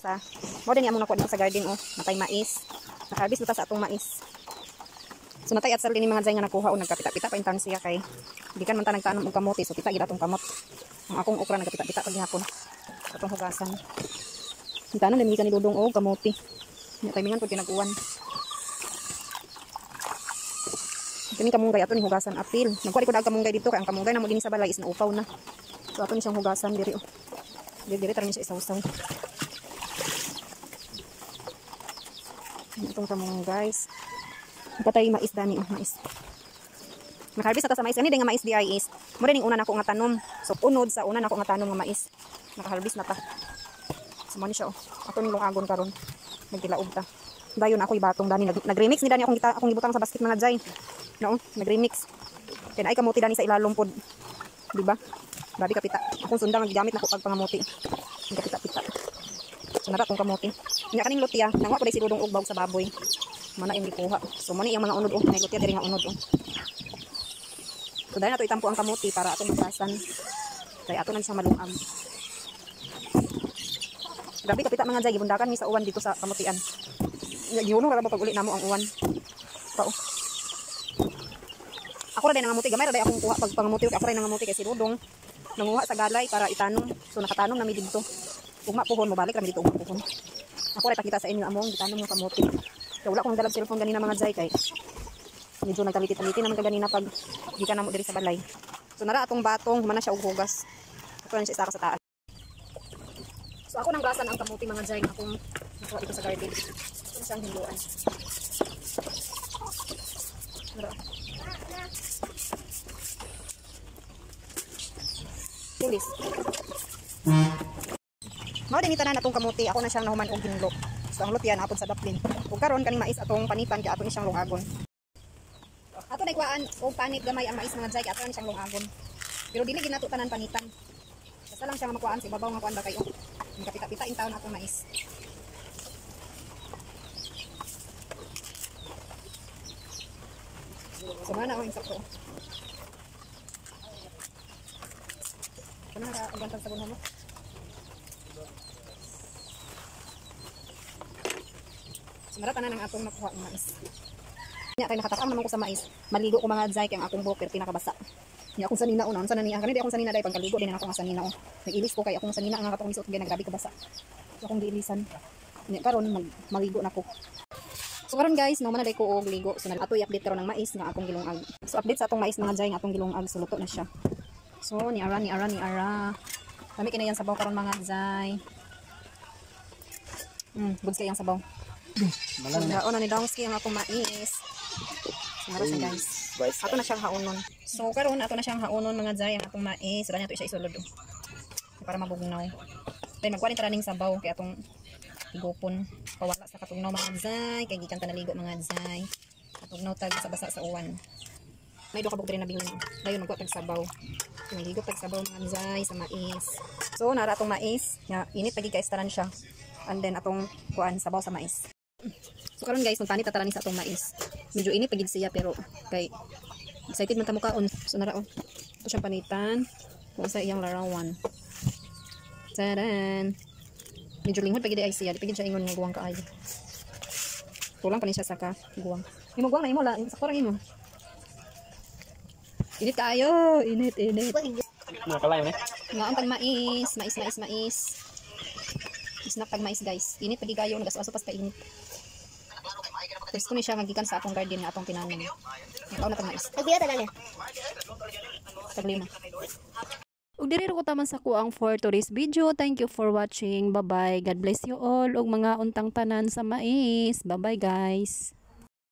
Sa mo din among nakuha dito sa garden oh, natay mais. Naka-harvest ta sa atong mais. So natay at sal din mga jay nga nakuha o nagkapita-pita pa intan siya kay di kan man ta nagtanom og kamote so kita gid atong kamot. Ang akong okra nagkapita-pita pag gihapon. Atong hugasan. Intanon din mi dudong og kamote. Nya timingan pud kinag-uwan. Kini kamunggay ato ni hugasan apil. Nagkuha ko dag kamunggay dito kay ang kamunggay na mo din sa balay is naupaw na. So ato ni siyang hugasan diri oh. Diri tanan siya isaw-saw. Itong kamong guys. Katay mais dani oh, mais. Naka-harvest na ta sa mais. Ani nga mais di ay is. Mo ning una nako nga tanom. So unod sa una nako nga tanom nga mais. Naka-harvest na ta. Sumani siya oh. Ato ning lungagon karon. Nagtilaog ta. Dayon ako ibatong dani nag-remix ni dani akong gibutang sa basket mga jay. No, nag-remix. Kaya ay kamuti dani sa ilalom pod. Di ba? Grabe kapita. Akong sundang nagigamit nako pag pangamuti. Kapita-pita. So nara tong kamuti. Nya kaning lutya, nangwa ko dai si dudong og bawog sa baboy. Mana yung gikuha. So mani yung mga unod oh, may lutya diri nga unod oh. So dahil nato itampo ang kamuti para atong magasan. Kaya ato nang siyang malungam. Grabe kapita mga jay, gibundakan mi sa uwan dito sa kamutian. Giuno ra ba pag uli namo ang uwan. Tao. Ako ra din nangamuti, gamay ra day akong kuha pag pangamuti ako ra nangamuti kay si Dudong nanguha sa galay para itanom. So nakatanong na mi didto. Ugma pohon mo balik ra mi dito ugma pohon. Ako ra pakita sa inyo among gitanom ng kamuti. Kaya wala akong dalag cellphone ganina mga jay kay medyo nagkaliti-taliti naman ka ganina pag gikan namo diri sa balay. So nara atong batong humana siya og hugas. Ako lang siya isa ka sa taas. So ako nang grasan ang kamuti mga jay akong nakuha dito sa garden. Ito siyang hinduan. Nara. Tulis. Mao din tanan atong kamuti, ako na siyang nahuman og ginlo. So ang lutyan apod sa daplin. Ug karon kaning mais atong panitan kay ato ni siyang lungagon. Ato nay kuan og panit gamay ang mais mga jay kay ato ni siyang lungagon. Pero dili gid nato tanan panitan. Basta lang siya makuan sa ibabaw nga kuan ba kayo. Ang kapita-pita in taon atong mais. So mana ang insakto. Kana ra ang bantang sabon mo. Sumara tanan ang atong nakuha ng mais. Nya kay nakataang naman ko sa mais. Maligo ko mga jay kay ang akong buhok pinakabasa. Nya akong sanina una, unsa na niya kanina akong sanina dai pagkaligo din ako nga sanina oh. Nag-ilis ko kay akong sanina nga katong lisuot gyud grabe ka basa. So akong diilisan. Nya karon maligo na ko. So karon guys, no man dai ko og ligo. So ato i-update karon ng mais nga akong gilungag. So update sa atong mais mga jay nga atong gilungag so luto na siya. So ni ara. Kami kinayan sabaw karon mga jay. Goods kay ang sabaw. Malang na ni Dowski ang akong mais. Sumara sa guys. Ato na siyang haunon. So karon ato na siyang haunon mga jay ang atong mais. Ra niya to siya isulod para mabugnaw. Then magkuha ni taraning sabaw kay atong igopon. Pawala sa katugnaw mga jay kay gikan ta naligo mga jay. Katugnaw tag sa basa sa uwan. May do ka bug diri na bingon. Dayon magkuha tag sabaw. Nagigop tag sabaw mga jay sa mais. So nara atong mais, nya init pagi kay staran siya. And then atong kuan sabaw sa mais. So karon guys, magpanit ta tarani sa atong mais. Medyo init pagid siya pero kay excited man ta mo kaon. So nara oh. Ito siyang panitan. Kung sa iyang larawan. Taran. Medyo linghod pagid ay siya, di pagid siya ingon nga guwang kaayo. Kulang pa ni siya sa ka guwang. Imo guwang na imo la, sa kurang imo. Init kaayo, init. Nakalayo ni. Nga ang mais. Isnak pag mais guys. Init pagid kayo nagas-aso pas ka init. Tapos ko ni siya magikan sa akong garden nga atong tinanom. Ikaw na mais. Nagbiya tanan ni. Taglima. Ug diri ko taman sa kuang for today's video. Thank you for watching. Bye bye. God bless you all ug mga untang tanan sa mais. Bye bye guys.